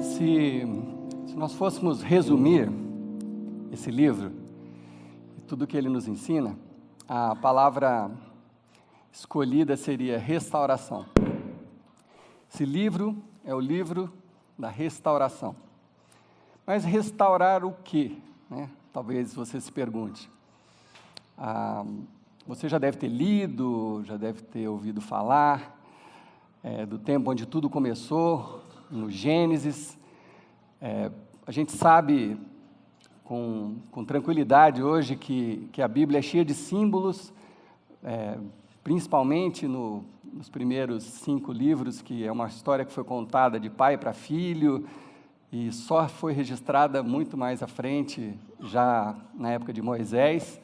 Se nós fôssemos resumir esse livro, e tudo que ele nos ensina, a palavra escolhida seria restauração. Esse livro é o livro da restauração. Mas restaurar o quê? Talvez você se pergunte. Você já deve ter lido, já deve ter ouvido falar do tempo onde tudo começou, no Gênesis. A gente sabe com tranquilidade hoje que a Bíblia é cheia de símbolos, principalmente nos primeiros 5 livros, que é uma história que foi contada de pai para filho, e só foi registrada muito mais à frente, já na época de Moisés.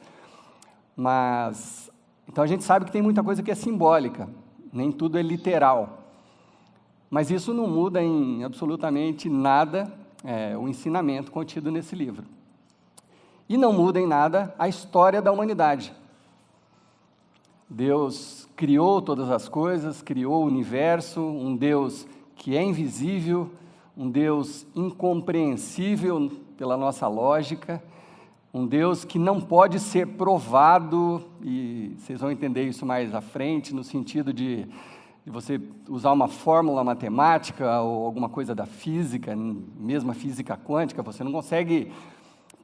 Mas, então a gente sabe que tem muita coisa que é simbólica, nem tudo é literal. Mas isso não muda em absolutamente nada o ensinamento contido nesse livro. E não muda em nada a história da humanidade. Deus criou todas as coisas, criou o universo, um Deus que é invisível, um Deus incompreensível pela nossa lógica, um Deus que não pode ser provado, e vocês vão entender isso mais à frente, no sentido de você usar uma fórmula matemática ou alguma coisa da física, mesmo a física quântica, você não consegue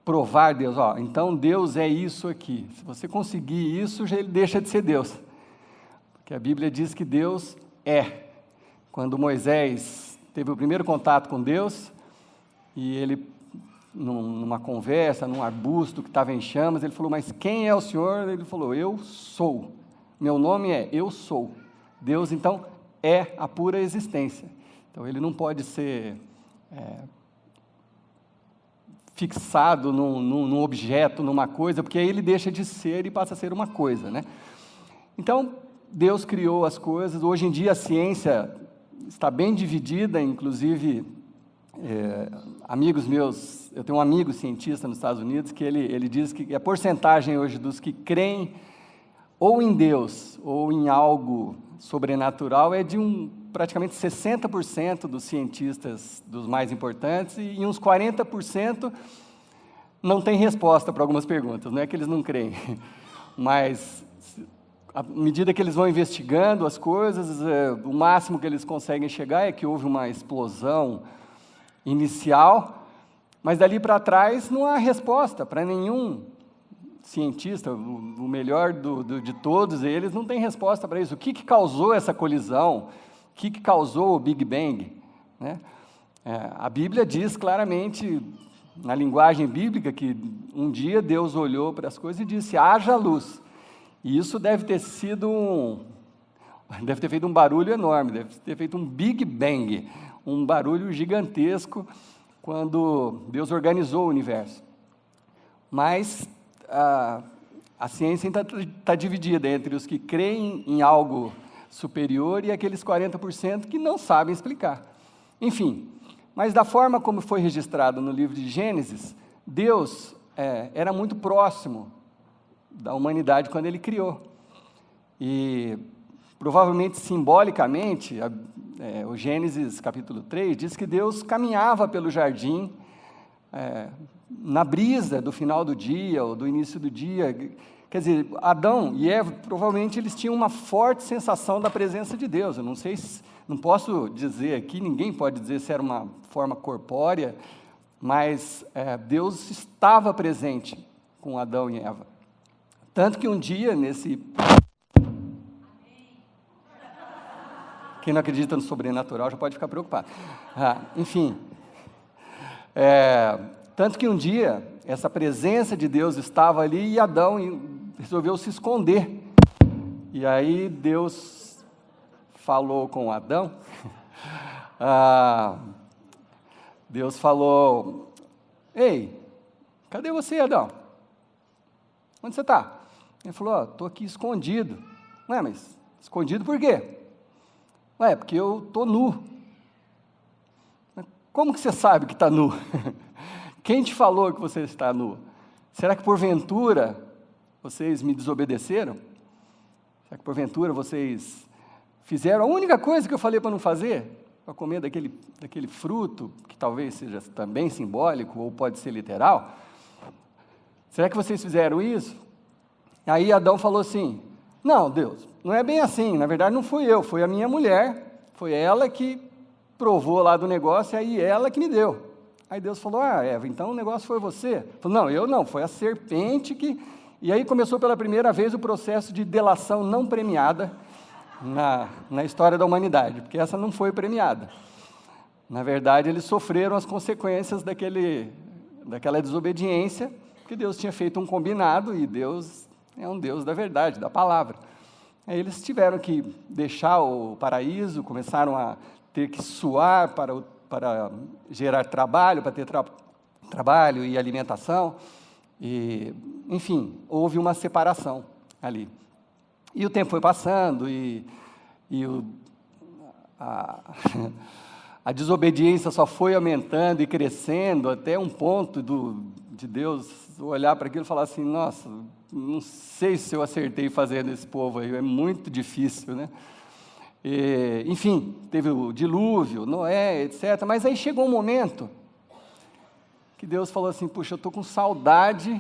provar Deus. Então Deus é isso aqui. Se você conseguir isso, já ele deixa de ser Deus. Porque a Bíblia diz que Deus é. Quando Moisés teve o primeiro contato com Deus, e ele, numa conversa, num arbusto que estava em chamas, ele falou, mas quem é o Senhor? Ele falou, eu sou. Meu nome é Eu Sou. Deus, então, é a pura existência. Então, ele não pode ser fixado num objeto, numa coisa, porque aí ele deixa de ser e passa a ser uma coisa, Então, Deus criou as coisas. Hoje em dia, a ciência está bem dividida, inclusive, amigos meus, eu tenho um amigo cientista nos Estados Unidos, que ele diz que a porcentagem hoje dos que creem ou em Deus, ou em algo sobrenatural, é de praticamente 60% dos cientistas, dos mais importantes, e uns 40% não tem resposta para algumas perguntas. Não é que eles não creem, mas à medida que eles vão investigando as coisas, o máximo que eles conseguem chegar é que houve uma explosão inicial, mas dali para trás não há resposta para nenhum cientista, o melhor de todos eles, não tem resposta para isso. O que causou essa colisão? O que causou o Big Bang? A Bíblia diz claramente, na linguagem bíblica, que um dia Deus olhou para as coisas e disse, haja luz. E isso deve ter feito um barulho enorme, deve ter feito um Big Bang, um barulho gigantesco, quando Deus organizou o universo. Mas a ciência ainda está dividida entre os que creem em algo superior e aqueles 40% que não sabem explicar. Enfim, mas da forma como foi registrado no livro de Gênesis, Deus era muito próximo da humanidade quando ele criou. E provavelmente simbolicamente, o Gênesis capítulo 3 diz que Deus caminhava pelo jardim, na brisa do final do dia, ou do início do dia. Quer dizer, Adão e Eva, provavelmente eles tinham uma forte sensação da presença de Deus. Eu não posso dizer aqui, ninguém pode dizer se era uma forma corpórea, mas Deus estava presente com Adão e Eva. Tanto que um dia, quem não acredita no sobrenatural já pode ficar preocupado. Enfim, tanto que um dia, essa presença de Deus estava ali e Adão resolveu se esconder. E aí Deus falou com Adão, Deus falou, ei, cadê você, Adão? Onde você está? Ele falou, estou aqui escondido. Ué, mas escondido por quê? Ué, porque eu estou nu. Como que você sabe que está nu? Quem te falou que você está nu? Será que porventura vocês me desobedeceram? Será que porventura vocês fizeram a única coisa que eu falei para não fazer? para comer daquele fruto, que talvez seja também simbólico, ou pode ser literal? Será que vocês fizeram isso? Aí Adão falou assim, não, Deus, não é bem assim, na verdade não fui eu, foi a minha mulher, foi ela que provou lá do negócio, e aí ela que me deu. Aí Deus falou, Eva, então o negócio foi você? Falou, não, eu não, foi a serpente que... E aí começou pela primeira vez o processo de delação não premiada na história da humanidade, porque essa não foi premiada. Na verdade, eles sofreram as consequências daquela desobediência, porque Deus tinha feito um combinado, e Deus é um Deus da verdade, da palavra. Aí eles tiveram que deixar o paraíso, começaram a ter que suar para gerar trabalho, para ter trabalho e alimentação, e, enfim, houve uma separação ali. E o tempo foi passando, a desobediência só foi aumentando e crescendo, até um ponto de Deus olhar para aquilo e falar assim, nossa, não sei se eu acertei fazendo esse povo aí, é muito difícil, né? E, enfim, teve o dilúvio, Noé, etc. Mas aí chegou um momento que Deus falou assim, puxa, eu estou com saudade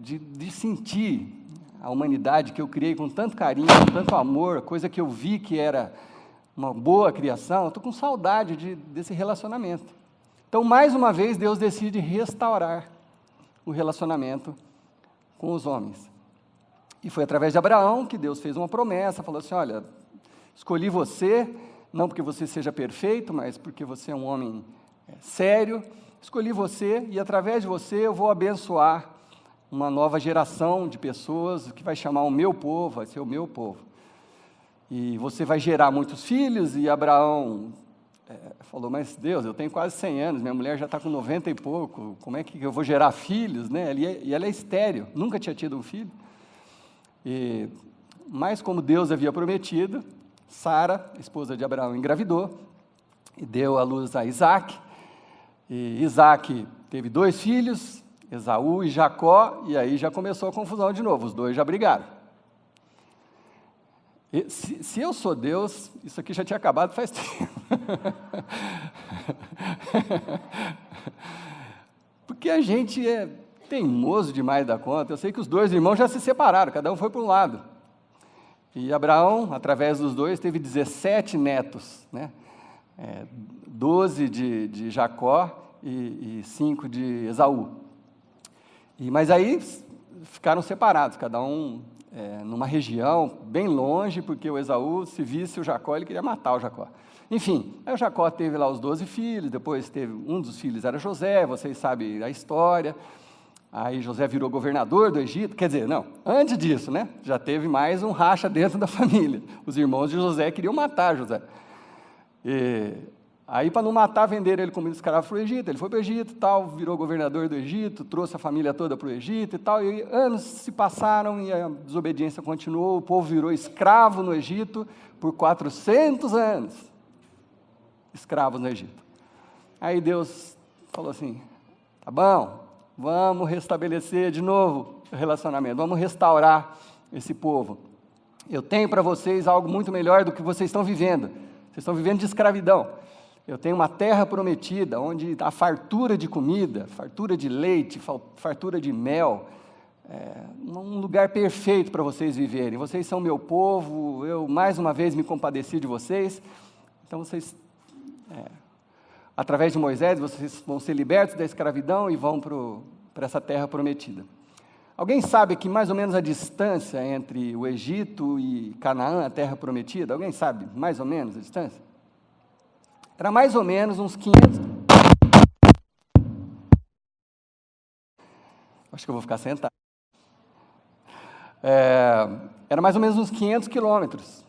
de sentir a humanidade que eu criei com tanto carinho, com tanto amor, coisa que eu vi que era uma boa criação, eu estou com saudade desse relacionamento. Então, mais uma vez, Deus decide restaurar o relacionamento com os homens. E foi através de Abraão que Deus fez uma promessa, falou assim, olha, escolhi você, não porque você seja perfeito, mas porque você é um homem sério, escolhi você e através de você eu vou abençoar uma nova geração de pessoas que vai chamar o meu povo, vai ser o meu povo. E você vai gerar muitos filhos, e Abraão falou, mas Deus, eu tenho quase 100 anos, minha mulher já está com 90 e pouco, como é que eu vou gerar filhos, né? E ela é estéril, nunca tinha tido um filho. Mas como Deus havia prometido, Sara, esposa de Abraão, engravidou e deu à luz a Isaac. E Isaac teve 2 filhos, Esaú e Jacó, e aí já começou a confusão de novo, os dois já brigaram. E, se eu sou Deus, isso aqui já tinha acabado faz tempo. Porque a gente é teimoso demais da conta. Eu sei que os 2 irmãos já se separaram, cada um foi para um lado. E Abraão, através dos 2, teve 17 netos, né? 12 de Jacó e 5 de Esaú. Mas aí ficaram separados, cada um numa região bem longe, porque o Esaú, se visse o Jacó, ele queria matar o Jacó. Enfim, aí o Jacó teve lá os 12 filhos, depois teve, um dos filhos era José, vocês sabem a história. Aí José virou governador do Egito, quer dizer, não, antes disso, né, já teve mais um racha dentro da família. Os irmãos de José queriam matar José. Aí, para não matar, venderam ele como escravo para o Egito. Ele foi para o Egito, tal, virou governador do Egito, trouxe a família toda para o Egito e tal. E anos se passaram e a desobediência continuou. O povo virou escravo no Egito por 400 anos. Escravos no Egito. Aí Deus falou assim, tá bom, vamos restabelecer de novo o relacionamento, vamos restaurar esse povo. Eu tenho para vocês algo muito melhor do que vocês estão vivendo. Vocês estão vivendo de escravidão. Eu tenho uma terra prometida, onde há fartura de comida, fartura de leite, fartura de mel, um lugar perfeito para vocês viverem. Vocês são meu povo, eu mais uma vez me compadeci de vocês. Então vocês, através de Moisés, vocês vão ser libertos da escravidão e vão para essa terra prometida. Alguém sabe que mais ou menos a distância entre o Egito e Canaã, a terra prometida? Alguém sabe mais ou menos a distância? Era mais ou menos uns 500... Acho que eu vou ficar sentado. Era mais ou menos uns 500 quilômetros.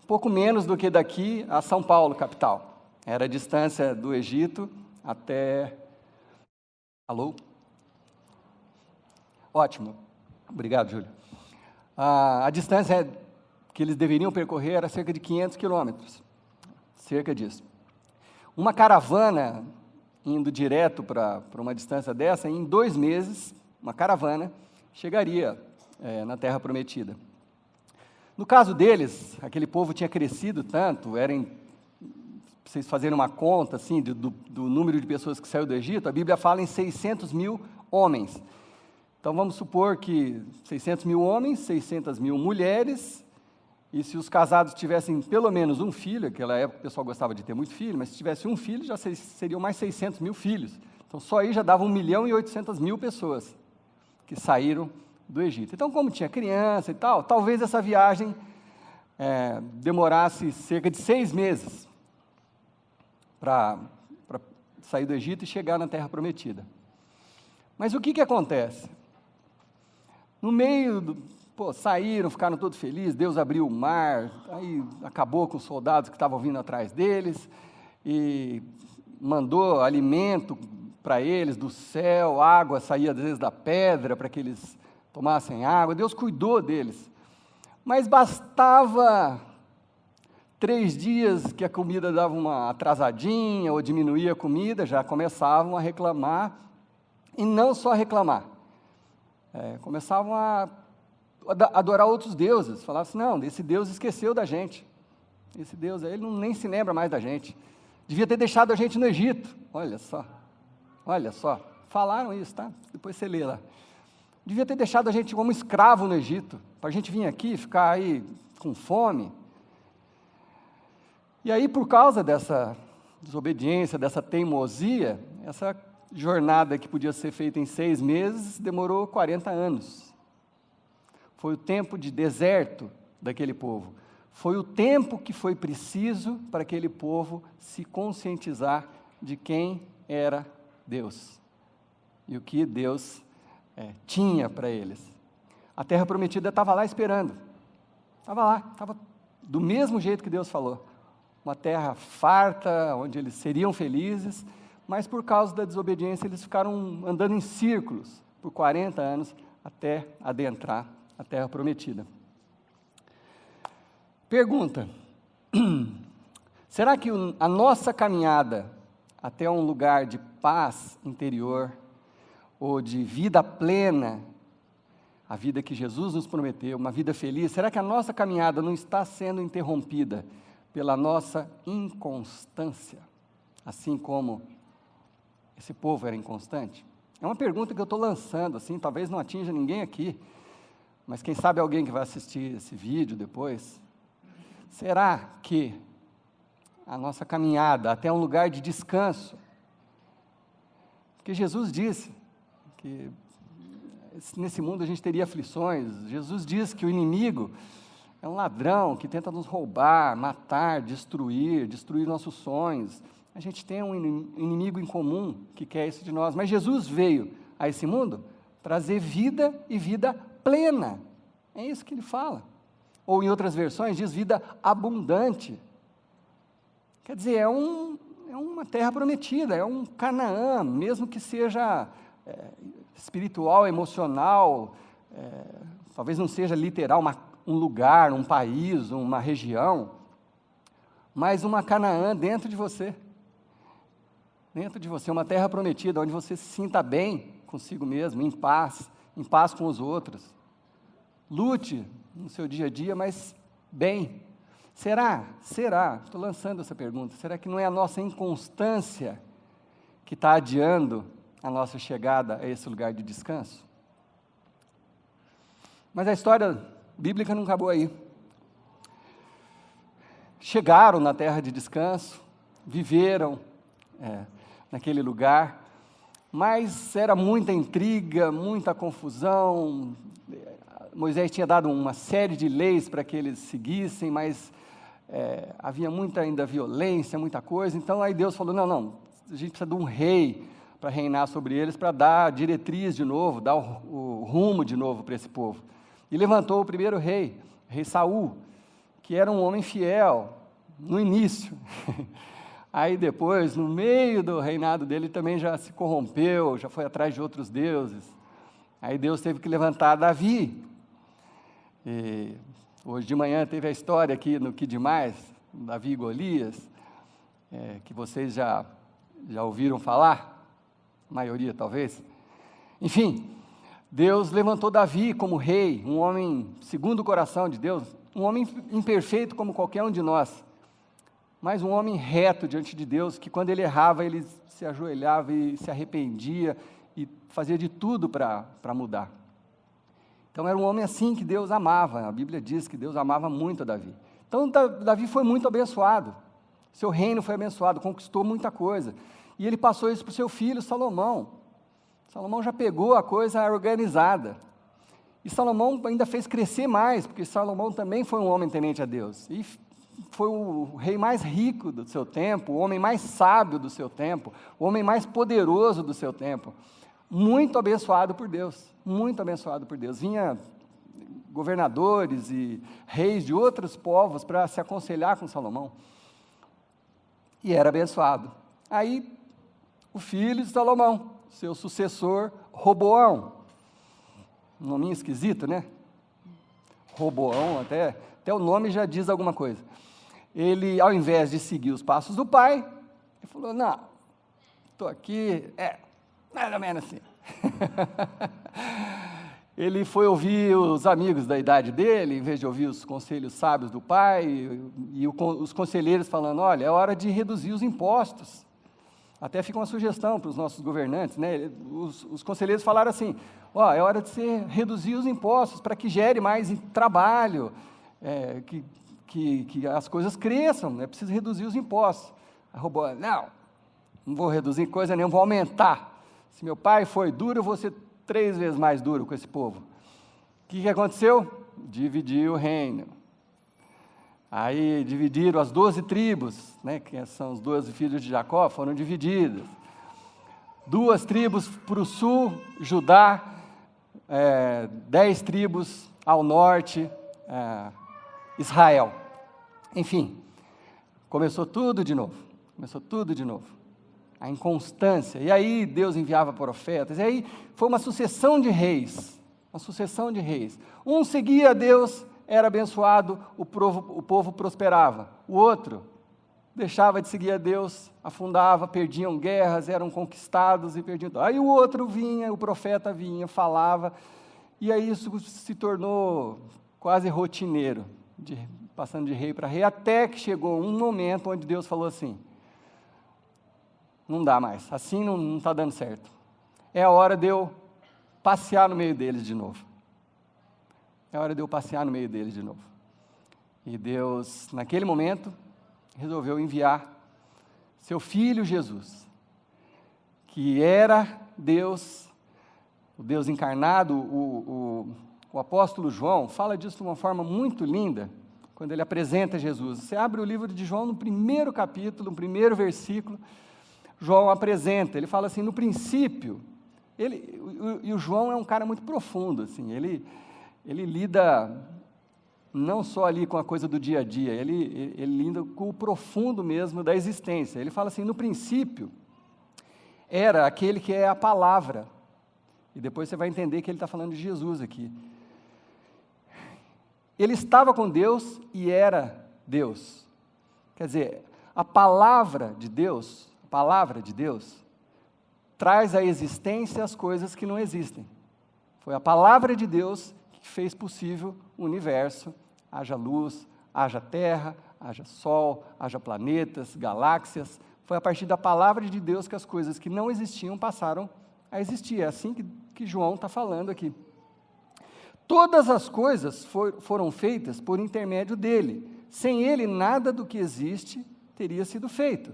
Um pouco menos do que daqui a São Paulo, capital. Era a distância do Egito até... Alô? Ótimo. Obrigado, Júlio. A distância que eles deveriam percorrer era cerca de 500 quilômetros. Cerca disso. Uma caravana indo direto para uma distância dessa, em 2 meses, uma caravana chegaria na Terra Prometida. No caso deles, aquele povo tinha crescido tanto, para vocês fazerem uma conta assim, do número de pessoas que saiu do Egito, a Bíblia fala em 600 mil homens. Então vamos supor que 600 mil homens, 600 mil mulheres, e se os casados tivessem pelo menos um filho, naquela época o pessoal gostava de ter muito filho, mas se tivesse um filho, já seriam mais 600 mil filhos. Então só aí já dava 1.800.000 pessoas que saíram do Egito. Então, como tinha criança e tal, talvez essa viagem demorasse cerca de 6 meses para sair do Egito e chegar na Terra Prometida. Mas o que acontece? No meio saíram, ficaram todos felizes, Deus abriu o mar, aí acabou com os soldados que estavam vindo atrás deles, e mandou alimento para eles do céu, água saía às vezes da pedra para que eles tomassem água, Deus cuidou deles. Mas bastava 3 dias que a comida dava uma atrasadinha, ou diminuía a comida, já começavam a reclamar, e não só a reclamar, começavam a adorar outros deuses, falavam assim, não, esse Deus esqueceu da gente, esse Deus aí, ele nem se lembra mais da gente, devia ter deixado a gente no Egito, olha só, falaram isso, tá? Depois você lê lá, devia ter deixado a gente como escravo no Egito, para a gente vir aqui, ficar aí com fome. E aí, por causa dessa desobediência, dessa teimosia, essa jornada que podia ser feita em 6 meses, demorou 40 anos. Foi o tempo de deserto daquele povo. Foi o tempo que foi preciso para aquele povo se conscientizar de quem era Deus e o que Deus tinha para eles. A Terra Prometida estava lá esperando. Estava lá, estava do mesmo jeito que Deus falou. Uma terra farta, onde eles seriam felizes, mas por causa da desobediência eles ficaram andando em círculos por 40 anos até adentrar a Terra Prometida. Pergunta: será que a nossa caminhada até um lugar de paz interior, ou de vida plena, a vida que Jesus nos prometeu, uma vida feliz, será que a nossa caminhada não está sendo interrompida pela nossa inconstância, assim como esse povo era inconstante? É uma pergunta que eu estou lançando, assim, talvez não atinja ninguém aqui, mas quem sabe alguém que vai assistir esse vídeo depois. Será que a nossa caminhada até um lugar de descanso, porque Jesus disse que nesse mundo a gente teria aflições, Jesus diz que o inimigo é um ladrão que tenta nos roubar, matar, destruir nossos sonhos. A gente tem um inimigo em comum que quer isso de nós, mas Jesus veio a esse mundo trazer vida e vida plena. É isso que ele fala. Ou em outras versões diz vida abundante. Quer dizer, é uma terra prometida, é um Canaã, mesmo que seja espiritual, emocional, talvez não seja literal, um lugar, um país, uma região, mas uma Canaã dentro de você, uma terra prometida, onde você se sinta bem consigo mesmo, em paz com os outros, lute no seu dia a dia, mas bem. Será, estou lançando essa pergunta, será que não é a nossa inconstância que está adiando a nossa chegada a esse lugar de descanso? Mas a história bíblica não acabou aí. Chegaram na terra de descanso, viveram naquele lugar, mas era muita intriga, muita confusão. Moisés tinha dado uma série de leis para que eles seguissem, mas havia muita ainda violência, muita coisa. Então aí Deus falou, não, a gente precisa de um rei para reinar sobre eles, para dar a diretriz de novo, dar o rumo de novo para esse povo. E levantou o primeiro rei Saul, que era um homem fiel no início. Aí depois, no meio do reinado dele, também já se corrompeu, já foi atrás de outros deuses. Aí Deus teve que levantar Davi. E hoje de manhã teve a história aqui no Que Demais, Davi e Golias, que vocês já ouviram falar, a maioria talvez. Enfim, Deus levantou Davi como rei, um homem segundo o coração de Deus, um homem imperfeito como qualquer um de nós, mas um homem reto diante de Deus, que quando ele errava, ele se ajoelhava e se arrependia e fazia de tudo para mudar. Então era um homem assim que Deus amava, a Bíblia diz que Deus amava muito a Davi. Então Davi foi muito abençoado, seu reino foi abençoado, conquistou muita coisa, e ele passou isso para o seu filho Salomão. Salomão já pegou a coisa organizada, e Salomão ainda fez crescer mais, porque Salomão também foi um homem temente a Deus, e foi o rei mais rico do seu tempo, o homem mais sábio do seu tempo, o homem mais poderoso do seu tempo, muito abençoado por Deus, muito abençoado por Deus. Vinha governadores e reis de outros povos para se aconselhar com Salomão, e era abençoado. Aí, o filho de Salomão, seu sucessor, Roboão, um nominho esquisito, né? Roboão, até o nome já diz alguma coisa. Ele, ao invés de seguir os passos do pai, ele falou, não, estou aqui, mais ou menos assim. Ele foi ouvir os amigos da idade dele, em vez de ouvir os conselhos sábios do pai, e os conselheiros falando, olha, é hora de reduzir os impostos. Até fica uma sugestão para os nossos governantes, né? Os conselheiros falaram assim, é hora de você reduzir os impostos para que gere mais trabalho, que as coisas cresçam, é preciso reduzir os impostos. A Roboão, não vou reduzir coisa nenhuma, vou aumentar. Se meu pai foi duro, eu vou ser 3 vezes mais duro com esse povo. O que aconteceu? Dividiu o reino. Aí dividiram as 12 tribos, né, que são os 12 filhos de Jacó, foram divididas. 2 tribos para o sul, Judá, 10 tribos ao norte, Israel. Enfim, começou tudo de novo. A inconstância. E aí Deus enviava profetas. E aí foi uma sucessão de reis. Um seguia a Deus, era abençoado, o povo prosperava. O outro deixava de seguir a Deus, afundava, perdiam guerras, eram conquistados e perdiam. Aí o outro vinha, o profeta vinha, falava, e aí isso se tornou quase rotineiro, passando de rei para rei, até que chegou um momento onde Deus falou assim, não dá mais, assim não está dando certo. É a hora de eu passear no meio deles de novo. E Deus, naquele momento, resolveu enviar seu Filho Jesus, que era Deus, o Deus encarnado. O apóstolo João fala disso de uma forma muito linda, quando ele apresenta Jesus. Você abre o livro de João, no primeiro capítulo, no primeiro versículo, João apresenta, ele fala assim, no princípio, e o João é um cara muito profundo, assim, ele lida não só ali com a coisa do dia a dia, ele lida com o profundo mesmo da existência. Ele fala assim, no princípio, era aquele que é a palavra, e depois você vai entender que ele está falando de Jesus aqui. Ele estava com Deus e era Deus. Quer dizer, a palavra de Deus traz à existência as coisas que não existem. Foi a palavra de Deus que fez possível o universo, haja luz, haja terra, haja sol, haja planetas, galáxias. Foi a partir da palavra de Deus que as coisas que não existiam passaram a existir. É assim que João está falando aqui. Todas as coisas foram feitas por intermédio dele. Sem ele, nada do que existe teria sido feito.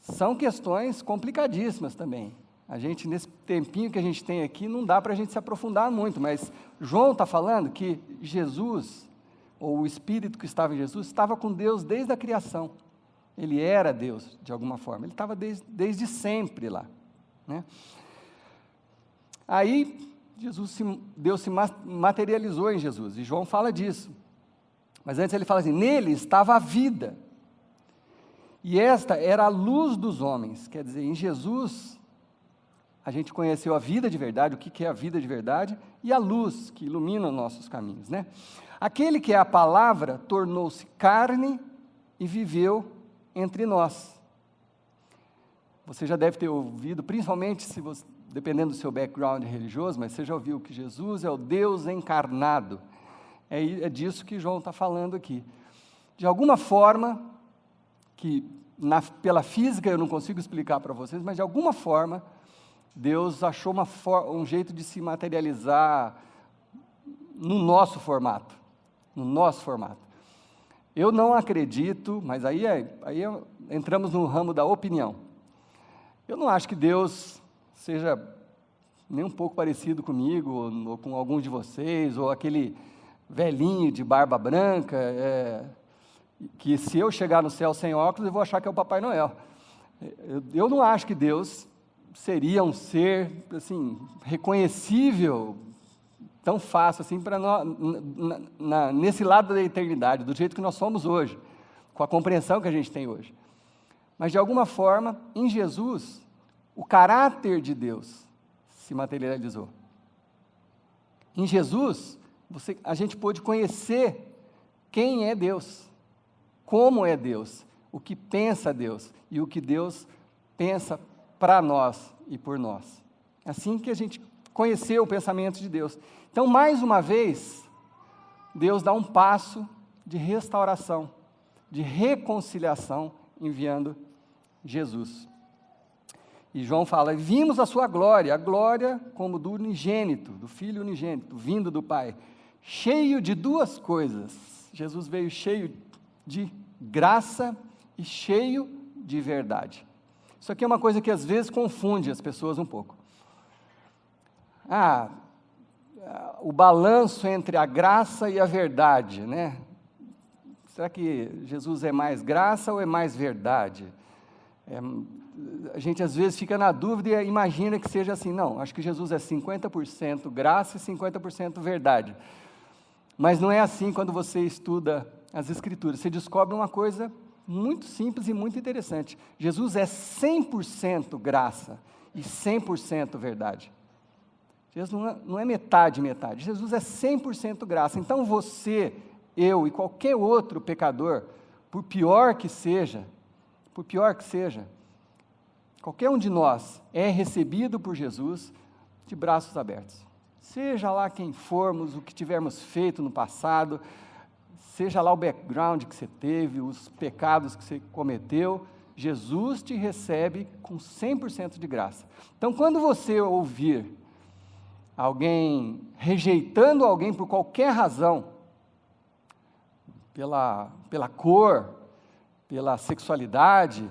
São questões complicadíssimas também. A gente, nesse tempinho que a gente tem aqui, não dá para a gente se aprofundar muito, mas João está falando que Jesus, ou o Espírito que estava em Jesus, estava com Deus desde a criação. Ele era Deus, de alguma forma. Ele estava desde sempre lá, né? Aí, Deus se materializou em Jesus, e João fala disso. Mas antes ele fala assim, nele estava a vida. E esta era a luz dos homens. Quer dizer, em Jesus, a gente conheceu a vida de verdade, o que é a vida de verdade, e a luz que ilumina os nossos caminhos, né? Aquele que é a palavra tornou-se carne e viveu entre nós. Você já deve ter ouvido, principalmente dependendo do seu background religioso, mas você já ouviu que Jesus é o Deus encarnado. É disso que João está falando aqui. De alguma forma, que pela física eu não consigo explicar para vocês, mas de alguma forma, Deus achou um jeito de se materializar no nosso formato. No nosso formato. Eu não acredito, mas aí entramos no ramo da opinião. Eu não acho que Deus seja nem um pouco parecido comigo, ou com alguns de vocês, ou aquele velhinho de barba branca, que se eu chegar no céu sem óculos, eu vou achar que é o Papai Noel. Eu não acho que Deus seria um ser, assim, reconhecível, tão fácil, assim, para nós, nesse lado da eternidade, do jeito que nós somos hoje, com a compreensão que a gente tem hoje. Mas, de alguma forma, em Jesus, o caráter de Deus se materializou. Em Jesus, a gente pôde conhecer quem é Deus, como é Deus, o que pensa Deus e o que Deus pensa para nós e por nós. Assim que a gente conheceu o pensamento de Deus. Então, mais uma vez, Deus dá um passo de restauração, de reconciliação, enviando Jesus. E João fala: vimos a sua glória, a glória como do unigênito, do Filho unigênito, vindo do Pai, cheio de duas coisas. Jesus veio cheio de graça e cheio de verdade. Isso aqui é uma coisa que às vezes confunde as pessoas um pouco. O balanço entre a graça e a verdade, né? Será que Jesus é mais graça ou é mais verdade? A gente às vezes fica na dúvida e imagina que seja assim. Não, acho que Jesus é 50% graça e 50% verdade. Mas não é assim quando você estuda as Escrituras. Você descobre uma coisa muito simples e muito interessante. Jesus é 100% graça e 100% verdade. Jesus não é metade. Jesus é 100% graça. Então você, eu e qualquer outro pecador, por pior que seja, qualquer um de nós é recebido por Jesus de braços abertos. Seja lá quem formos, o que tivermos feito no passado, seja lá o background que você teve, os pecados que você cometeu, Jesus te recebe com 100% de graça. Então, quando você ouvir alguém rejeitando alguém por qualquer razão, pela cor, pela sexualidade,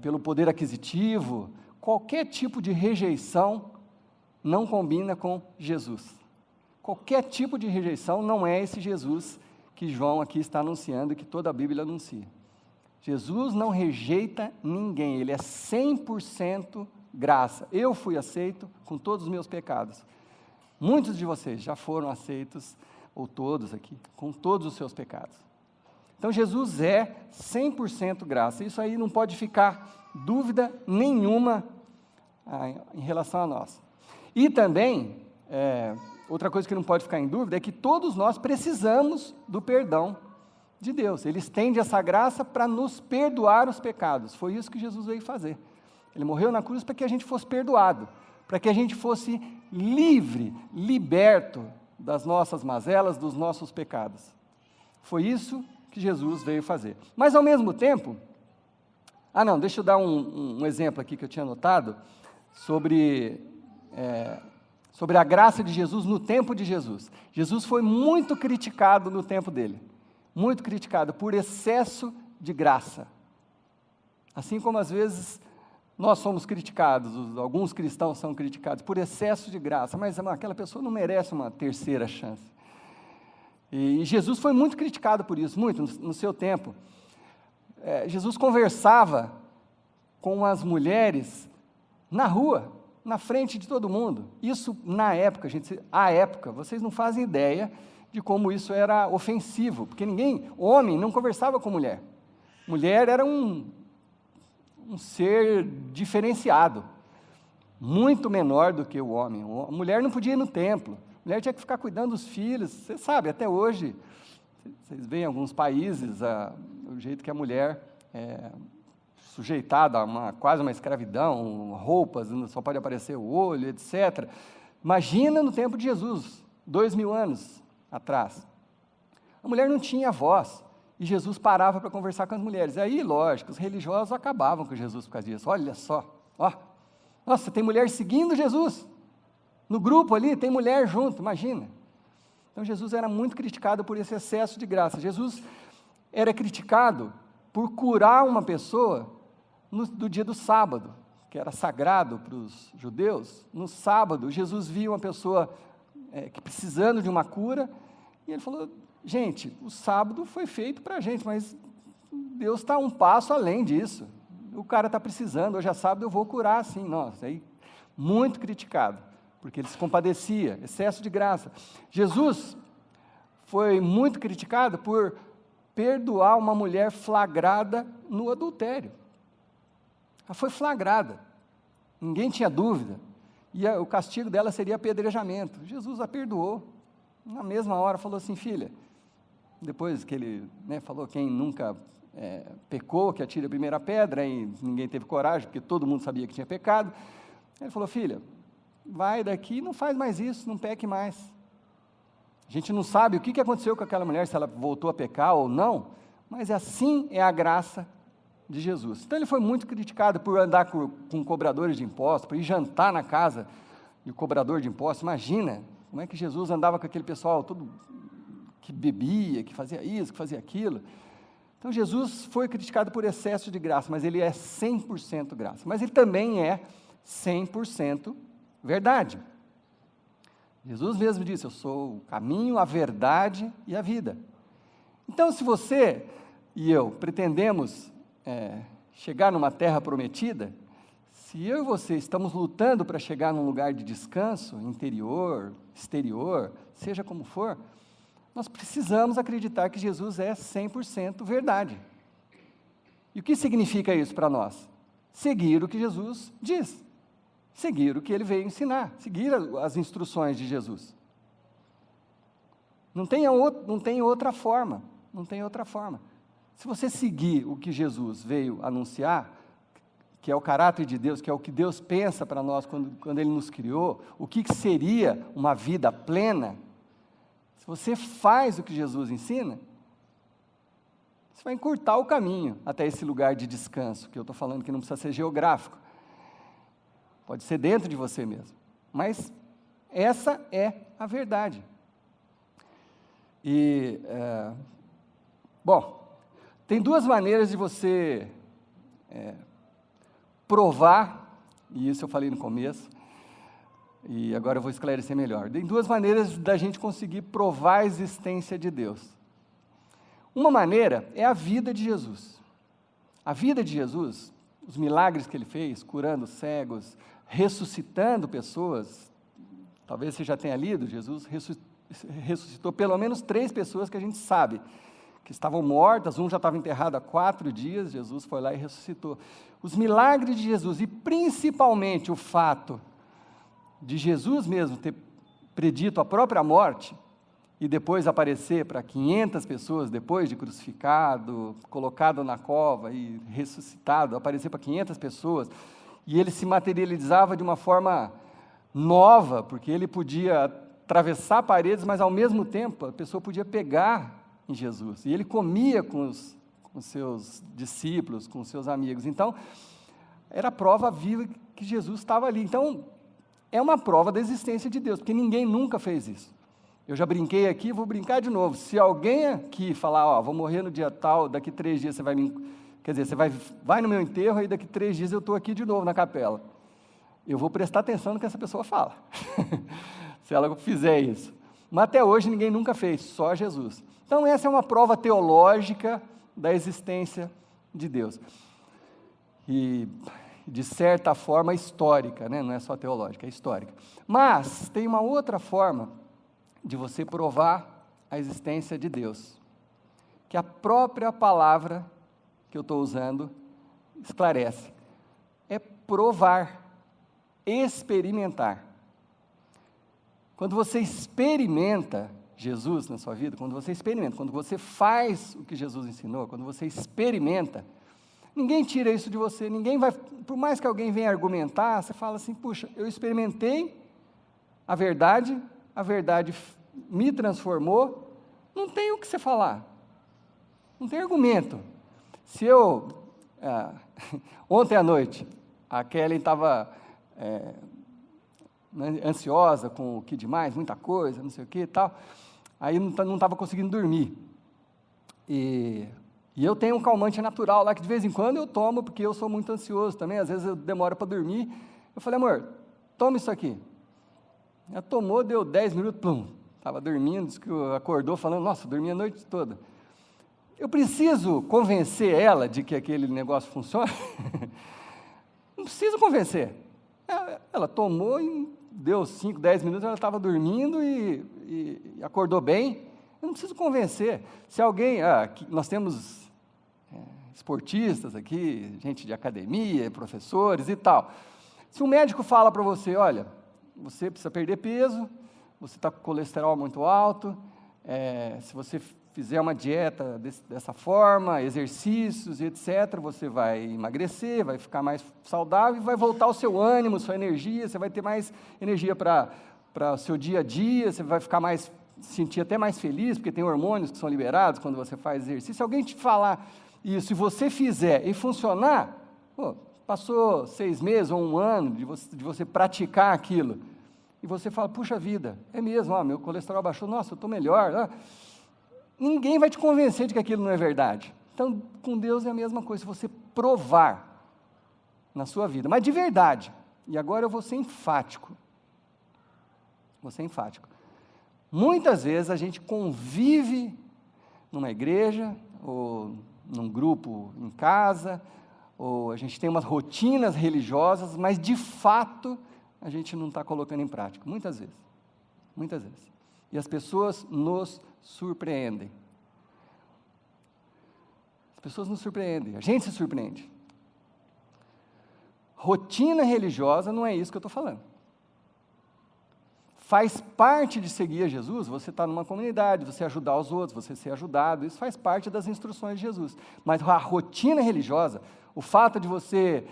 pelo poder aquisitivo, qualquer tipo de rejeição não combina com Jesus. Qualquer tipo de rejeição não é esse Jesus que João aqui está anunciando e que toda a Bíblia anuncia. Jesus não rejeita ninguém, ele é 100% graça. Eu fui aceito com todos os meus pecados. Muitos de vocês já foram aceitos, ou todos aqui, com todos os seus pecados. Então Jesus é 100% graça. Isso aí não pode ficar dúvida nenhuma em relação a nós. E também, outra coisa que não pode ficar em dúvida é que todos nós precisamos do perdão de Deus. Ele estende essa graça para nos perdoar os pecados. Foi isso que Jesus veio fazer. Ele morreu na cruz para que a gente fosse perdoado, para que a gente fosse livre, liberto das nossas mazelas, dos nossos pecados. Foi isso que Jesus veio fazer. Mas, ao mesmo tempo... deixa eu dar um exemplo aqui que eu tinha notado sobre a graça de Jesus no tempo de Jesus. Jesus foi muito criticado no tempo dele. Muito criticado por excesso de graça. Assim como às vezes nós somos criticados, alguns cristãos são criticados por excesso de graça, mas aquela pessoa não merece uma terceira chance. E Jesus foi muito criticado por isso, muito, no seu tempo. Jesus conversava com as mulheres na rua, na frente de todo mundo. Isso na época, vocês não fazem ideia de como isso era ofensivo, porque homem não conversava com mulher. Mulher era um ser diferenciado, muito menor do que o homem. A mulher não podia ir no templo, a mulher tinha que ficar cuidando dos filhos. Você sabe, até hoje, vocês veem em alguns países o jeito que a mulher é sujeitada a quase uma escravidão, roupas, só pode aparecer o olho, etc. Imagina no tempo de Jesus, 2000 anos atrás. A mulher não tinha voz, e Jesus parava para conversar com as mulheres. Aí, lógico, os religiosos acabavam com Jesus por causa disso. Olha só, ó, nossa, tem mulher seguindo Jesus, no grupo ali tem mulher junto, imagina. Então Jesus era muito criticado por esse excesso de graça. Jesus era criticado por curar uma pessoa no dia do sábado, que era sagrado para os judeus. No sábado, Jesus viu uma pessoa precisando de uma cura, e ele falou, gente, o sábado foi feito para a gente, mas Deus está um passo além disso. O cara está precisando, hoje é sábado, eu vou curar assim. Nossa, aí, muito criticado, porque ele se compadecia, excesso de graça. Jesus foi muito criticado por perdoar uma mulher flagrada no adultério. Ela foi flagrada, ninguém tinha dúvida, e o castigo dela seria apedrejamento. Jesus a perdoou, na mesma hora falou assim, filha, depois que ele falou, quem nunca pecou, que atire a primeira pedra, e ninguém teve coragem, porque todo mundo sabia que tinha pecado, ele falou, filha, vai daqui, não faz mais isso, não peque mais. A gente não sabe o que aconteceu com aquela mulher, se ela voltou a pecar ou não, mas assim é a graça de Jesus. Então ele foi muito criticado por andar com cobradores de impostos, por ir jantar na casa de cobrador de impostos. Imagina como é que Jesus andava com aquele pessoal todo que bebia, que fazia isso, que fazia aquilo. Então Jesus foi criticado por excesso de graça, mas ele é 100% graça. Mas ele também é 100% verdade. Jesus mesmo disse, eu sou o caminho, a verdade e a vida. Então, se você e eu pretendemos chegar numa terra prometida, se eu e você estamos lutando para chegar num lugar de descanso, interior, exterior, seja como for, nós precisamos acreditar que Jesus é 100% verdade. E o que significa isso para nós? Seguir o que Jesus diz. Seguir o que ele veio ensinar, seguir as instruções de Jesus. Não tem outra forma, não tem outra forma. Se você seguir o que Jesus veio anunciar, que é o caráter de Deus, que é o que Deus pensa para nós quando Ele nos criou, o que seria uma vida plena, se você faz o que Jesus ensina, você vai encurtar o caminho até esse lugar de descanso, que eu estou falando que não precisa ser geográfico. Pode ser dentro de você mesmo, mas essa é a verdade. E, tem duas maneiras de você provar, e isso eu falei no começo, e agora eu vou esclarecer melhor. Tem duas maneiras da gente conseguir provar a existência de Deus. Uma maneira é a vida de Jesus. A vida de Jesus, os milagres que ele fez, curando cegos, ressuscitando pessoas, talvez você já tenha lido, Jesus ressuscitou pelo menos 3 pessoas que a gente sabe, que estavam mortas, um já estava enterrado há 4 dias, Jesus foi lá e ressuscitou. Os milagres de Jesus, e principalmente o fato de Jesus mesmo ter predito a própria morte, e depois aparecer para 500 pessoas, depois de crucificado, colocado na cova e ressuscitado, aparecer para 500 pessoas, e ele se materializava de uma forma nova, porque ele podia atravessar paredes, mas ao mesmo tempo a pessoa podia pegar em Jesus, e ele comia com os seus discípulos, com os seus amigos. Então, era a prova viva que Jesus estava ali. Então, é uma prova da existência de Deus, porque ninguém nunca fez isso. Eu já brinquei aqui, vou brincar de novo. Se alguém aqui falar, vou morrer no dia tal, daqui 3 dias você vai você vai no meu enterro, e daqui 3 dias eu estou aqui de novo na capela. Eu vou prestar atenção no que essa pessoa fala, se ela fizer isso. Mas até hoje ninguém nunca fez, só Jesus. Então essa é uma prova teológica da existência de Deus. E, de certa forma, histórica, né? Não é só teológica, é histórica. Mas tem uma outra forma de você provar a existência de Deus, que a própria palavra que eu estou usando esclarece. É provar, experimentar. Quando você experimenta Jesus na sua vida, quando você faz o que Jesus ensinou, quando você experimenta, ninguém tira isso de você, ninguém vai, por mais que alguém venha argumentar, você fala assim, puxa, eu experimentei a verdade me transformou, Não tem o que você falar. Não tem argumento. Se eu... ontem à noite, a Kelly estava ansiosa com o que demais, muita coisa, não sei o que e tal. Aí não estava conseguindo dormir. E eu tenho um calmante natural lá, que de vez em quando eu tomo, porque eu sou muito ansioso também, às vezes eu demoro para dormir. Eu falei, amor, toma isso aqui. Ela tomou, deu 10 minutos, plum. Estava dormindo, disse que acordou falando, nossa, dormi a noite toda. Eu preciso convencer ela de que aquele negócio funciona? Não preciso convencer. Ela tomou e deu 5, 10 minutos, ela estava dormindo e acordou bem. Eu não preciso convencer. Se alguém... nós temos esportistas aqui, gente de academia, professores e tal. Se um médico fala para você, olha, você precisa perder peso, você está com colesterol muito alto, se você fizer uma dieta dessa forma, exercícios e etc., você vai emagrecer, vai ficar mais saudável e vai voltar o seu ânimo, sua energia, você vai ter mais energia para o seu dia a dia, você vai ficar sentir até mais feliz, porque tem hormônios que são liberados quando você faz exercício. Se alguém te falar isso e você fizer e funcionar, passou 6 meses ou 1 ano de você praticar aquilo, e você fala, puxa vida, é mesmo, meu colesterol baixou, nossa, eu estou melhor. Ninguém vai te convencer de que aquilo não é verdade. Então, com Deus é a mesma coisa, se você provar na sua vida, mas de verdade. E agora eu vou ser enfático. Muitas vezes a gente convive numa igreja, ou num grupo em casa, ou a gente tem umas rotinas religiosas, mas de fato a gente não está colocando em prática, muitas vezes. E as pessoas nos surpreendem. A gente se surpreende. Rotina religiosa não é isso que eu estou falando. Faz parte de seguir a Jesus, você está numa comunidade, você ajudar os outros, você ser ajudado, isso faz parte das instruções de Jesus. Mas a rotina religiosa, o fato de você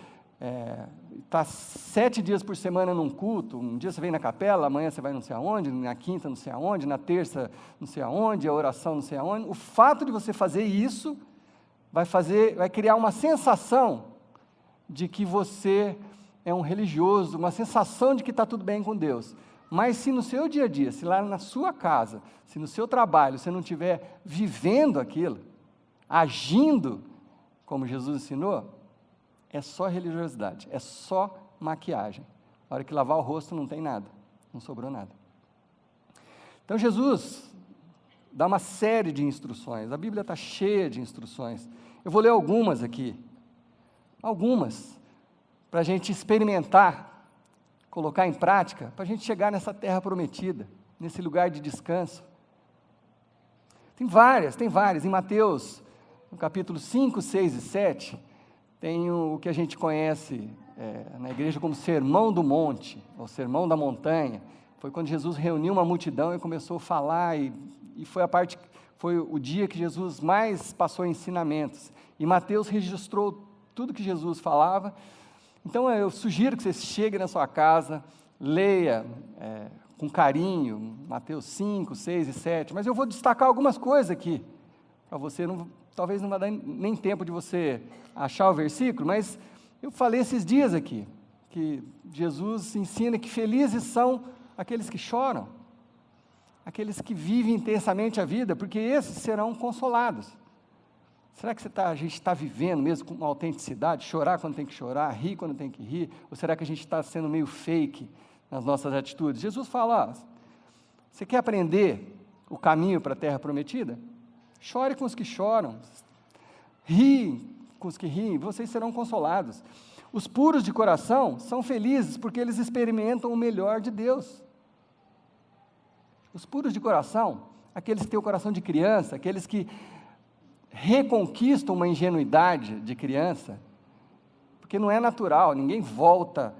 estar 7 dias por semana num culto, um dia você vem na capela, amanhã você vai não sei aonde, na quinta não sei aonde, na terça não sei aonde, a oração não sei aonde, o fato de você fazer isso vai criar uma sensação de que você é um religioso, uma sensação de que está tudo bem com Deus. Mas se no seu dia a dia, se lá na sua casa, se no seu trabalho, você não estiver vivendo aquilo, agindo como Jesus ensinou, é só religiosidade, é só maquiagem. Na hora que lavar o rosto não tem nada, não sobrou nada. Então Jesus dá uma série de instruções, a Bíblia está cheia de instruções. Eu vou ler algumas aqui, para a gente experimentar, colocar em prática, para a gente chegar nessa terra prometida, nesse lugar de descanso. Tem várias, em Mateus, no capítulo 5, 6 e 7, tem o que a gente conhece na igreja como Sermão do Monte, ou Sermão da Montanha. Foi quando Jesus reuniu uma multidão e começou a falar, e foi o dia que Jesus mais passou ensinamentos. E Mateus registrou tudo que Jesus falava. Então eu sugiro que você chegue na sua casa, leia com carinho, Mateus 5, 6 e 7, mas eu vou destacar algumas coisas aqui, para você, talvez não vai dar nem tempo de você achar o versículo, mas eu falei esses dias aqui, que Jesus ensina que felizes são aqueles que choram, aqueles que vivem intensamente a vida, porque esses serão consolados. Será que a gente está vivendo mesmo com uma autenticidade, chorar quando tem que chorar, rir quando tem que rir, ou será que a gente está sendo meio fake nas nossas atitudes? Jesus fala, você quer aprender o caminho para a terra prometida? Chore com os que choram, ri com os que riem, vocês serão consolados. Os puros de coração são felizes porque eles experimentam o melhor de Deus. Os puros de coração, aqueles que têm o coração de criança, aqueles que reconquistam uma ingenuidade de criança, porque não é natural, ninguém volta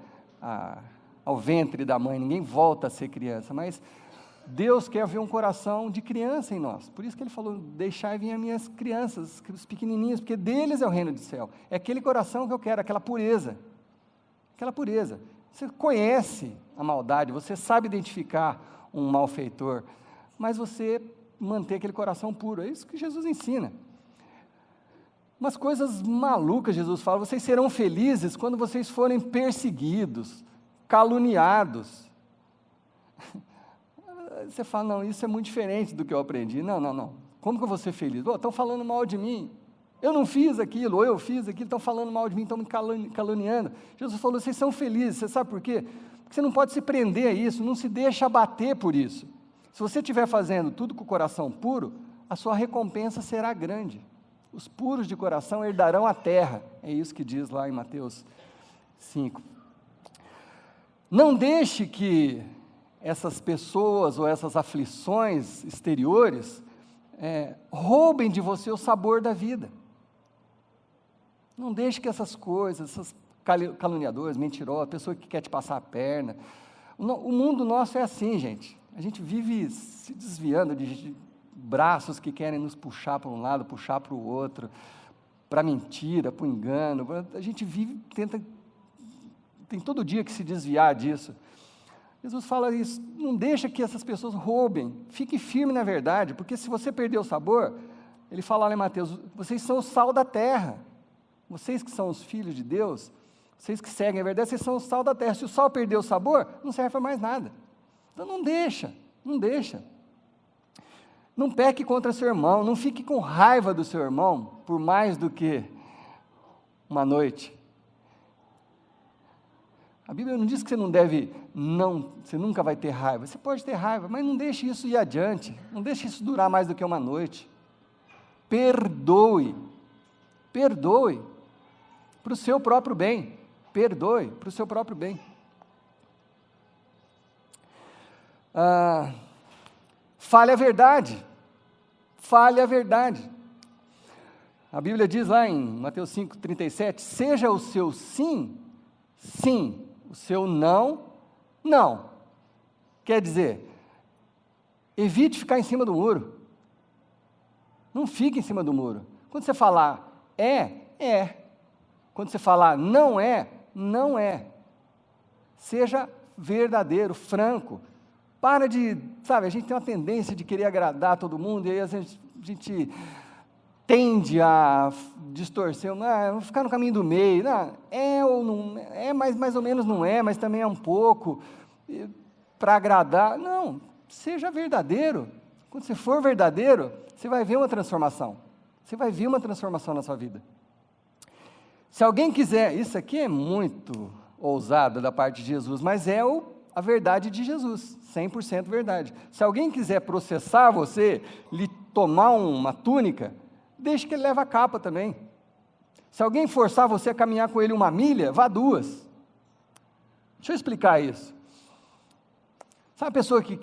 ao ventre da mãe, ninguém volta a ser criança, mas Deus quer ver um coração de criança em nós, por isso que Ele falou, deixai vir as minhas crianças, os pequenininhos, porque deles é o reino do céu, é aquele coração que eu quero, aquela pureza, você conhece a maldade, você sabe identificar um malfeitor, mas você manter aquele coração puro. É isso que Jesus ensina. Umas coisas malucas, Jesus fala: vocês serão felizes quando vocês forem perseguidos, caluniados. Você fala: não, isso é muito diferente do que eu aprendi. Não. Como que eu vou ser feliz? Estão falando mal de mim. Eu não fiz aquilo, ou eu fiz aquilo, estão falando mal de mim, estão me caluniando. Jesus falou: vocês são felizes. Você sabe por quê? Porque você não pode se prender a isso, não se deixa abater por isso. Se você estiver fazendo tudo com o coração puro, a sua recompensa será grande. Os puros de coração herdarão a terra. É isso que diz lá em Mateus 5. Não deixe que essas pessoas ou essas aflições exteriores roubem de você o sabor da vida. Não deixe que essas coisas, esses caluniadores, mentirosos, pessoa que quer te passar a perna. O mundo nosso é assim, gente. A gente vive se desviando de braços que querem nos puxar para um lado, puxar para o outro, para mentira, para o engano. A gente vive, tem todo dia que se desviar disso. Jesus fala isso: não deixa que essas pessoas roubem, fique firme na verdade, porque se você perder o sabor, ele fala lá em Mateus: vocês são o sal da terra, vocês que são os filhos de Deus, vocês que seguem a verdade, vocês são o sal da terra. Se o sal perder o sabor, não serve para mais nada. Então não deixa. Não peque contra seu irmão, não fique com raiva do seu irmão por mais do que uma noite. A Bíblia não diz que você nunca vai ter raiva. Você pode ter raiva, mas não deixe isso ir adiante, não deixe isso durar mais do que uma noite. Perdoe para o seu próprio bem, fale a verdade. A Bíblia diz lá em Mateus 5,37, seja o seu sim, sim, o seu não, não. Quer dizer, evite ficar em cima do muro. Não fique em cima do muro. Quando você falar é. Quando você falar não é. Seja verdadeiro, franco. Para de, a gente tem uma tendência de querer agradar todo mundo, e aí a gente tende a distorcer, vou ficar no caminho do meio, é ou não é, mas mais ou menos não é, mas também é um pouco, para agradar. Não, seja verdadeiro. Quando você for verdadeiro, você vai ver uma transformação, na sua vida. Se alguém quiser, isso aqui é muito ousado da parte de Jesus, mas é a verdade de Jesus, 100% verdade. Se alguém quiser processar você, lhe tomar uma túnica, deixe que ele leve a capa também. Se alguém forçar você a caminhar com ele 1 milha, vá 2. Deixa eu explicar isso. Sabe a pessoa que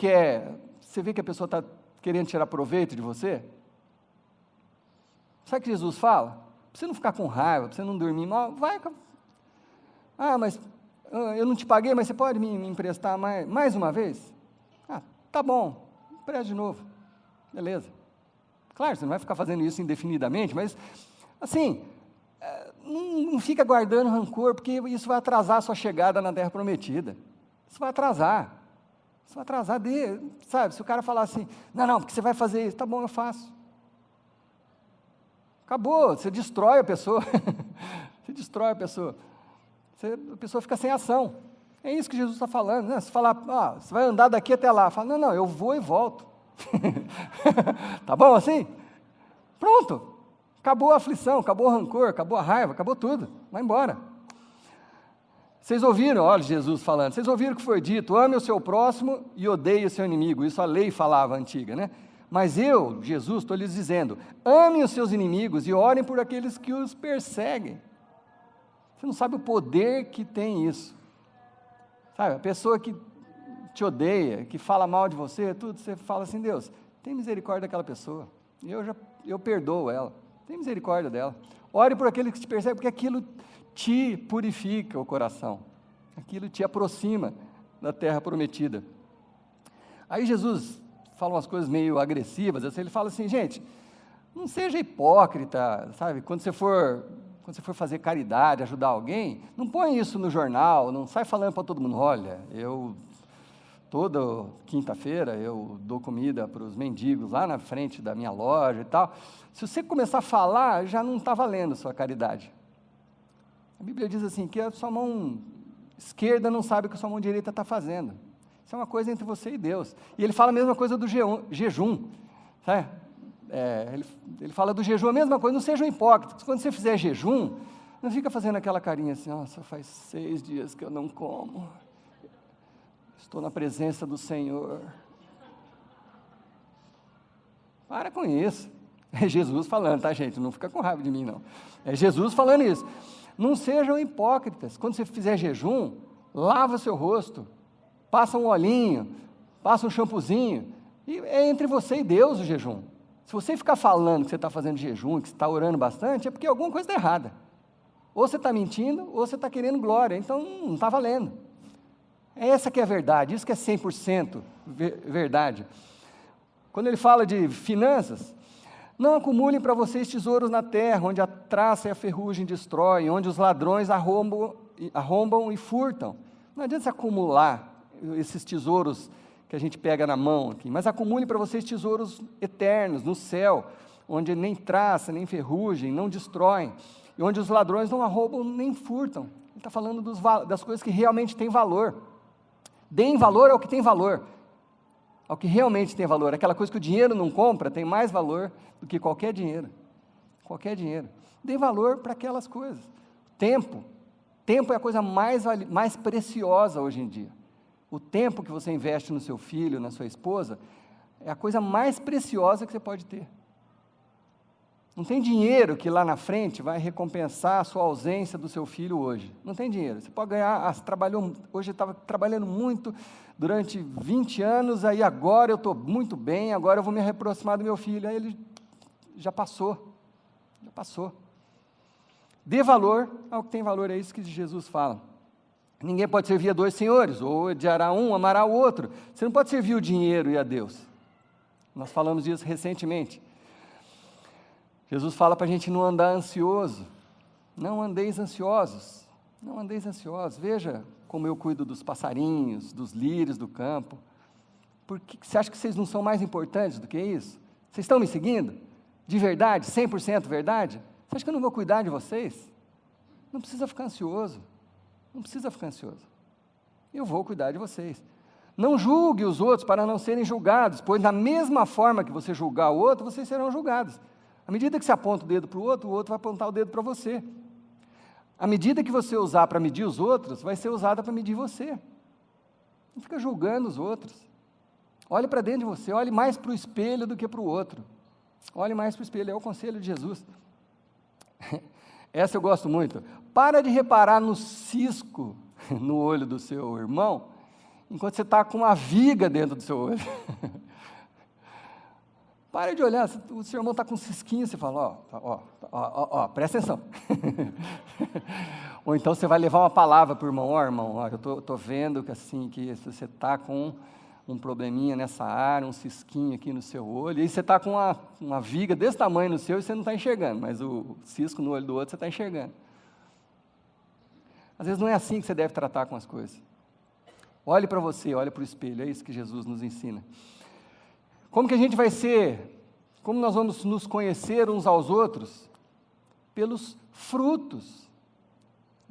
você vê que a pessoa está querendo tirar proveito de você? Sabe o que Jesus fala? Para você não ficar com raiva, para você não dormir mal, vai. Mas eu não te paguei, mas você pode me emprestar mais uma vez? Tá bom, empresta de novo. Beleza. Claro, você não vai ficar fazendo isso indefinidamente, mas, assim, não fica guardando rancor, porque isso vai atrasar a sua chegada na Terra Prometida. Isso vai atrasar. Se o cara falar assim, não, porque você vai fazer isso, tá bom, eu faço. Acabou, você destrói a pessoa. A pessoa fica sem ação. É isso que Jesus está falando, né? Se falar, você vai andar daqui até lá, fala, não, eu vou e volto. Tá bom assim? Pronto, acabou a aflição, acabou o rancor, acabou a raiva, acabou tudo, vai embora. Vocês ouviram, olha Jesus falando, vocês ouviram o que foi dito: ame o seu próximo e odeie o seu inimigo. Isso a lei falava antiga, né? Mas eu, Jesus, estou lhes dizendo: amem os seus inimigos e orem por aqueles que os perseguem. Você não sabe o poder que tem isso. Sabe, a pessoa que te odeia, que fala mal de você, tudo, você fala assim: Deus, tem misericórdia daquela pessoa. Eu perdoo ela. Tem misericórdia dela. Ore por aqueles que te perseguem, porque aquilo te purifica o coração. Aquilo te aproxima da terra prometida. Aí Jesus fala umas coisas meio agressivas, assim, ele fala assim: gente, não seja hipócrita, sabe? Quando você for fazer caridade, ajudar alguém, não põe isso no jornal, não sai falando para todo mundo: olha, eu Toda quinta-feira eu dou comida para os mendigos lá na frente da minha loja e tal. Se você começar a falar, já não está valendo sua caridade. A Bíblia diz assim, que a sua mão esquerda não sabe o que a sua mão direita está fazendo. Isso é uma coisa entre você e Deus. E ele fala a mesma coisa do jejum. Sabe? Ele fala do jejum a mesma coisa, não sejam hipócritas. Quando você fizer jejum, não fica fazendo aquela carinha assim, nossa, faz 6 dias que eu não como. Estou na presença do Senhor. Para com isso. É Jesus falando, tá, gente? Não fica com raiva de mim, não. É Jesus falando isso. Não sejam hipócritas. Quando você fizer jejum, lava seu rosto, passa um olhinho, passa um shampoozinho, e é entre você e Deus o jejum. Se você ficar falando que você está fazendo jejum, que você está orando bastante, é porque alguma coisa está errada. Ou você está mentindo, ou você está querendo glória, então não está valendo. Essa que é a verdade, isso que é 100% verdade. Quando ele fala de finanças, não acumulem para vocês tesouros na terra, onde a traça e a ferrugem destroem, onde os ladrões arrombam e furtam. Não adianta você acumular esses tesouros que a gente pega na mão aqui, mas acumulem para vocês tesouros eternos, no céu, onde nem traça, nem ferrugem, não destroem, e onde os ladrões não arrombam nem furtam. Ele está falando das coisas que realmente têm valor. Deem valor ao que tem valor, ao que realmente tem valor. Aquela coisa que o dinheiro não compra tem mais valor do que qualquer dinheiro. Qualquer dinheiro. Dê valor para aquelas coisas. Tempo é a coisa mais preciosa hoje em dia. O tempo que você investe no seu filho, na sua esposa, é a coisa mais preciosa que você pode ter. Não tem dinheiro que lá na frente vai recompensar a sua ausência do seu filho hoje. Não tem dinheiro. Você pode ganhar, hoje eu estava trabalhando muito durante 20 anos, aí agora eu estou muito bem, agora eu vou me aproximar do meu filho. Aí ele já passou. Dê valor ao que tem valor, é isso que Jesus fala. Ninguém pode servir a 2 senhores, ou odiará um, amará o outro. Você não pode servir o dinheiro e a Deus. Nós falamos disso recentemente. Jesus fala para a gente não andar ansioso. Não andeis ansiosos. Não andeis ansiosos. Veja como eu cuido dos passarinhos, dos lírios do campo. Você acha que vocês não são mais importantes do que isso? Vocês estão me seguindo? De verdade? 100% verdade? Você acha que eu não vou cuidar de vocês? Não precisa ficar ansioso. Não precisa ficar ansioso. Eu vou cuidar de vocês. Não julgue os outros para não serem julgados, pois na mesma forma que você julgar o outro, vocês serão julgados. À medida que você aponta o dedo para o outro vai apontar o dedo para você. A medida que você usar para medir os outros, vai ser usada para medir você. Não fica julgando os outros. Olhe para dentro de você, olhe mais para o espelho do que para o outro. Olhe mais para o espelho, é o conselho de Jesus. Essa eu gosto muito. Para de reparar no cisco no olho do seu irmão, enquanto você está com uma viga dentro do seu olho. Para de olhar, o seu irmão está com um cisquinho, você fala, ó, presta atenção. Ou então você vai levar uma palavra para o irmão, irmão, eu estou vendo que assim, que você está com um probleminha nessa área, um cisquinho aqui no seu olho, e aí você está com uma viga desse tamanho no seu e você não está enxergando, mas o cisco no olho do outro você está enxergando. Às vezes não é assim que você deve tratar com as coisas. Olhe para você, olhe para o espelho, é isso que Jesus nos ensina. Como que a gente vai ser? Como nós vamos nos conhecer uns aos outros? Pelos frutos.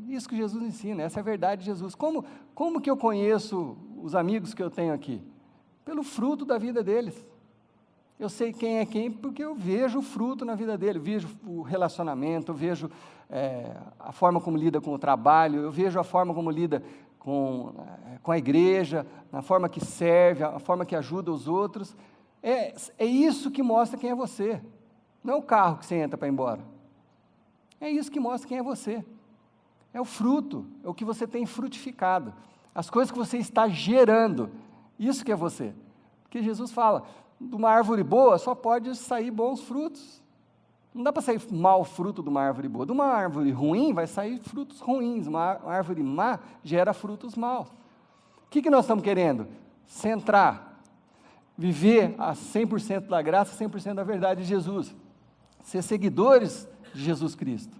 Isso que Jesus ensina, essa é a verdade de Jesus. Como que eu conheço os amigos que eu tenho aqui? Pelo fruto da vida deles. Eu sei quem é quem porque eu vejo o fruto na vida dele, vejo o relacionamento, eu vejo a forma como lida com o trabalho, eu vejo a forma como lida com a igreja, a forma que serve, a forma que ajuda os outros. É isso que mostra quem é você. Não é o carro que você entra para ir embora. É isso que mostra quem é você. É o fruto, é o que você tem frutificado. As coisas que você está gerando. Isso que é você. Porque Jesus fala, de uma árvore boa só pode sair bons frutos. Não dá para sair mau fruto de uma árvore boa. De uma árvore ruim vai sair frutos ruins. Uma árvore má gera frutos maus. O que nós estamos querendo? Centrar. Viver a 100% da graça, 100% da verdade de Jesus. Ser seguidores de Jesus Cristo.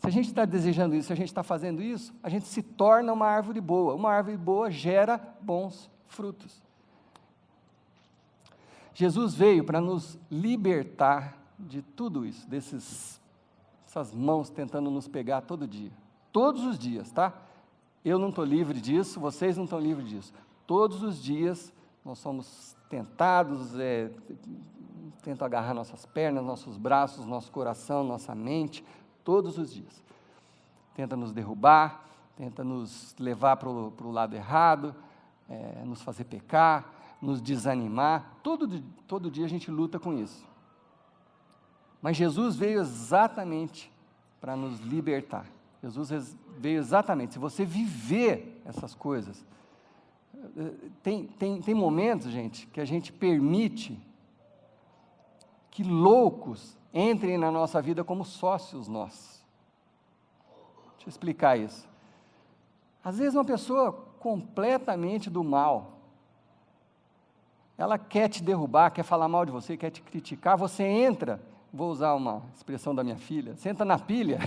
Se a gente está desejando isso, se a gente está fazendo isso, a gente se torna uma árvore boa. Uma árvore boa gera bons frutos. Jesus veio para nos libertar de tudo isso, essas mãos tentando nos pegar todo dia. Todos os dias, tá? Eu não estou livre disso, vocês não estão livres disso. Todos os dias nós somos tentados, tentam agarrar nossas pernas, nossos braços, nosso coração, nossa mente, todos os dias. Tenta nos derrubar, tenta nos levar para o lado errado, nos fazer pecar, nos desanimar. Todo dia a gente luta com isso. Mas Jesus veio exatamente para nos libertar. Jesus veio exatamente, se você viver essas coisas, tem momentos, gente, que a gente permite que loucos entrem na nossa vida como sócios nossos. Deixa eu explicar isso. Às vezes uma pessoa completamente do mal, ela quer te derrubar, quer falar mal de você, quer te criticar, você entra, vou usar uma expressão da minha filha, você entra na pilha,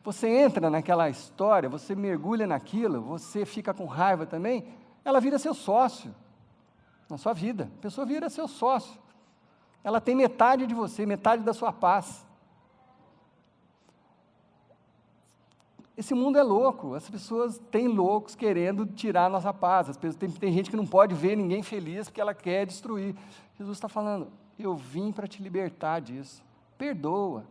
você entra naquela história, você mergulha naquilo, você fica com raiva também, ela vira seu sócio na sua vida, a pessoa vira seu sócio, ela tem metade de você, metade da sua paz. Esse mundo é louco, as pessoas têm loucos querendo tirar a nossa paz, tem gente que não pode ver ninguém feliz porque ela quer destruir. Jesus está falando, eu vim para te libertar disso, perdoa,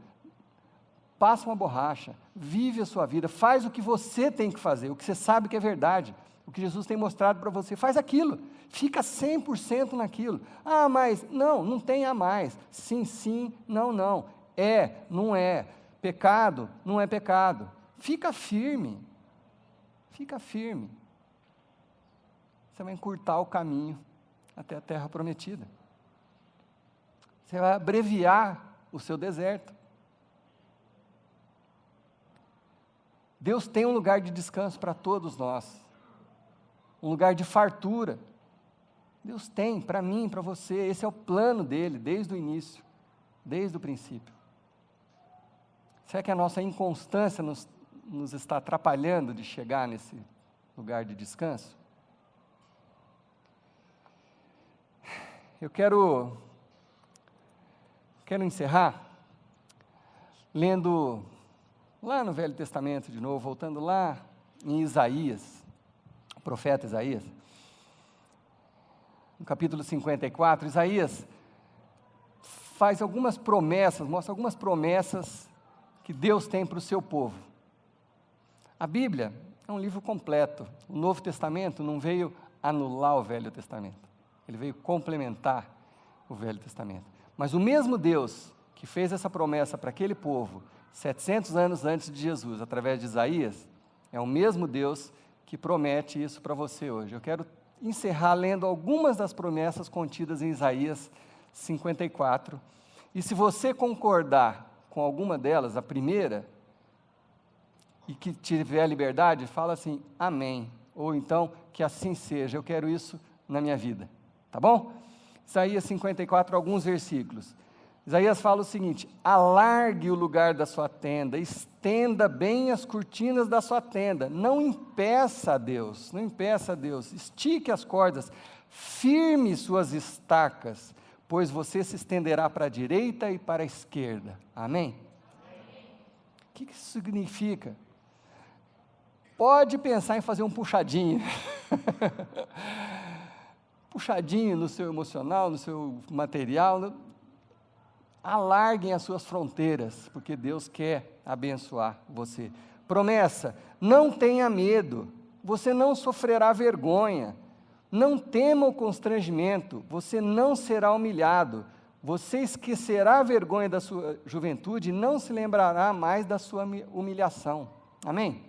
passa uma borracha, vive a sua vida, faz o que você tem que fazer, o que você sabe que é verdade, o que Jesus tem mostrado para você, faz aquilo, fica 100% naquilo. Ah, mas não tem a mais, sim, não, não é, pecado, não é pecado. Fica firme, você vai encurtar o caminho até a terra prometida, você vai abreviar o seu deserto. Deus tem um lugar de descanso para todos nós, um lugar de fartura, Deus tem para mim, para você, esse é o plano dele, desde o início, desde o princípio. Será que a nossa inconstância nos está atrapalhando de chegar nesse lugar de descanso? Eu quero encerrar lendo lá no Velho Testamento de novo, voltando lá em Isaías, o profeta Isaías, no capítulo 54, Isaías faz algumas promessas, mostra algumas promessas que Deus tem para o seu povo. A Bíblia é um livro completo. O Novo Testamento não veio anular o Velho Testamento. Ele veio complementar o Velho Testamento. Mas o mesmo Deus que fez essa promessa para aquele povo 700 anos antes de Jesus, através de Isaías, é o mesmo Deus que promete isso para você hoje. Eu quero encerrar lendo algumas das promessas contidas em Isaías 54. E se você concordar com alguma delas, a primeira, e que tiver liberdade, fala assim, amém, ou então, que assim seja, eu quero isso na minha vida, tá bom? Isaías 54, alguns versículos. Isaías fala o seguinte, alargue o lugar da sua tenda, estenda bem as cortinas da sua tenda, não impeça a Deus, estique as cordas, firme suas estacas, pois você se estenderá para a direita e para a esquerda, amém? O que isso significa? Pode pensar em fazer um puxadinho, puxadinho no seu emocional, no seu material, alarguem as suas fronteiras, porque Deus quer abençoar você. Promessa, não tenha medo, você não sofrerá vergonha, não tema o constrangimento, você não será humilhado, você esquecerá a vergonha da sua juventude e não se lembrará mais da sua humilhação. Amém?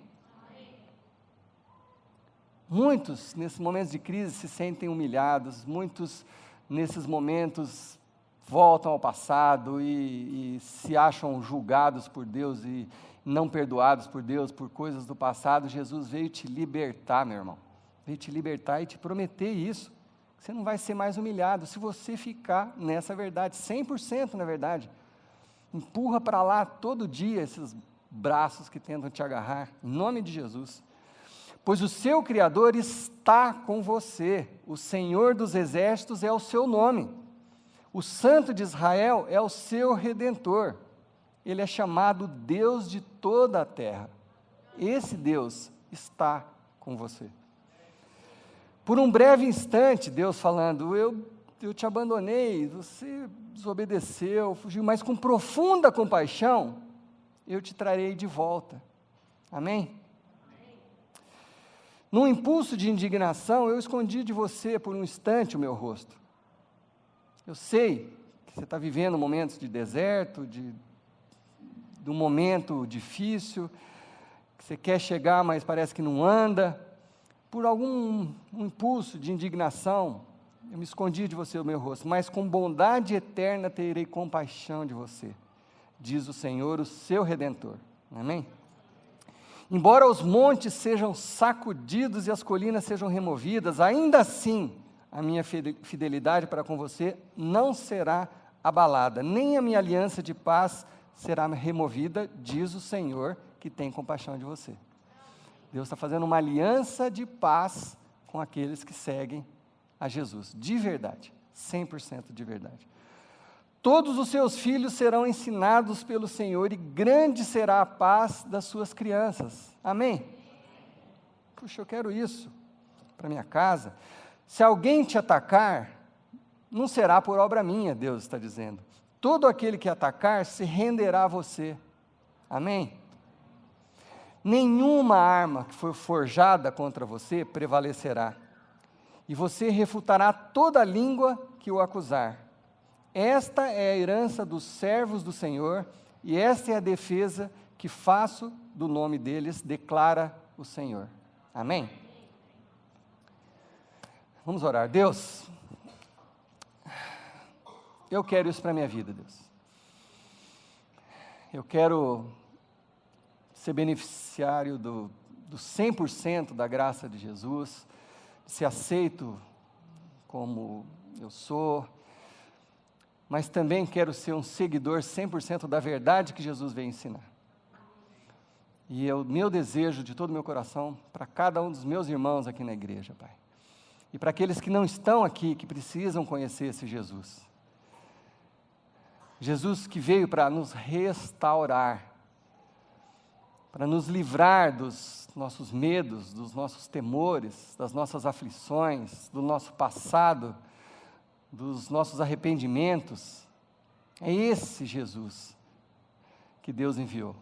Muitos, nesses momentos de crise, se sentem humilhados, muitos, nesses momentos, voltam ao passado e se acham julgados por Deus e não perdoados por Deus por coisas do passado. Jesus veio te libertar, meu irmão, veio te libertar e te prometer isso, você não vai ser mais humilhado, se você ficar nessa verdade, 100% na verdade, empurra para lá todo dia esses braços que tentam te agarrar, em nome de Jesus. pois o seu Criador está com você, o Senhor dos Exércitos é o seu nome, o Santo de Israel é o seu Redentor, ele é chamado Deus de toda a terra, esse Deus está com você. Por um breve instante, Deus falando, eu te abandonei, você desobedeceu, fugiu, mas com profunda compaixão, eu te trarei de volta. Amém? Num impulso de indignação, eu escondi de você por um instante o meu rosto. Eu sei que você está vivendo momentos de deserto, de um momento difícil, que você quer chegar, mas parece que não anda. Por algum impulso de indignação, eu me escondi de você o meu rosto, mas com bondade eterna terei compaixão de você, diz o Senhor, o seu Redentor. Amém? Embora os montes sejam sacudidos e as colinas sejam removidas, ainda assim a minha fidelidade para com você não será abalada, nem a minha aliança de paz será removida, diz o Senhor, que tem compaixão de você. Deus está fazendo uma aliança de paz com aqueles que seguem a Jesus, de verdade, 100% de verdade. Todos os seus filhos serão ensinados pelo Senhor e grande será a paz das suas crianças. Amém? Puxa, eu quero isso para minha casa. Se alguém te atacar, não será por obra minha, Deus está dizendo. Todo aquele que atacar se renderá a você. Amém? Nenhuma arma que for forjada contra você prevalecerá, e você refutará toda língua que o acusar. Esta é a herança dos servos do Senhor, e esta é a defesa que faço do nome deles, declara o Senhor. Amém? Vamos orar. Deus, eu quero isso para a minha vida, Deus. Eu quero ser beneficiário do 100% da graça de Jesus, ser aceito como eu sou, mas também quero ser um seguidor 100% da verdade que Jesus veio ensinar. E é o meu desejo de todo o meu coração para cada um dos meus irmãos aqui na igreja, Pai. E para aqueles que não estão aqui, que precisam conhecer esse Jesus. Jesus que veio para nos restaurar, para nos livrar dos nossos medos, dos nossos temores, das nossas aflições, do nosso passado, dos nossos arrependimentos. É esse Jesus que Deus enviou.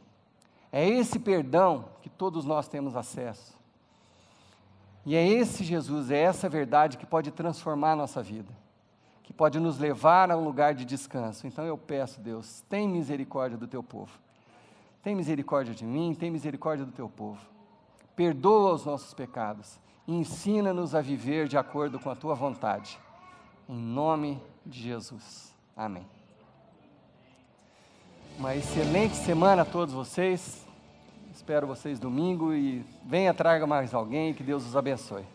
É esse perdão que todos nós temos acesso. E é esse Jesus, é essa verdade que pode transformar a nossa vida, que pode nos levar a um lugar de descanso. Então eu peço, Deus, tem misericórdia do teu povo. Tem misericórdia de mim, tem misericórdia do teu povo. Perdoa os nossos pecados e ensina-nos a viver de acordo com a tua vontade. Em nome de Jesus. Amém. Uma excelente semana a todos vocês. Espero vocês domingo e venha, traga mais alguém, que Deus os abençoe.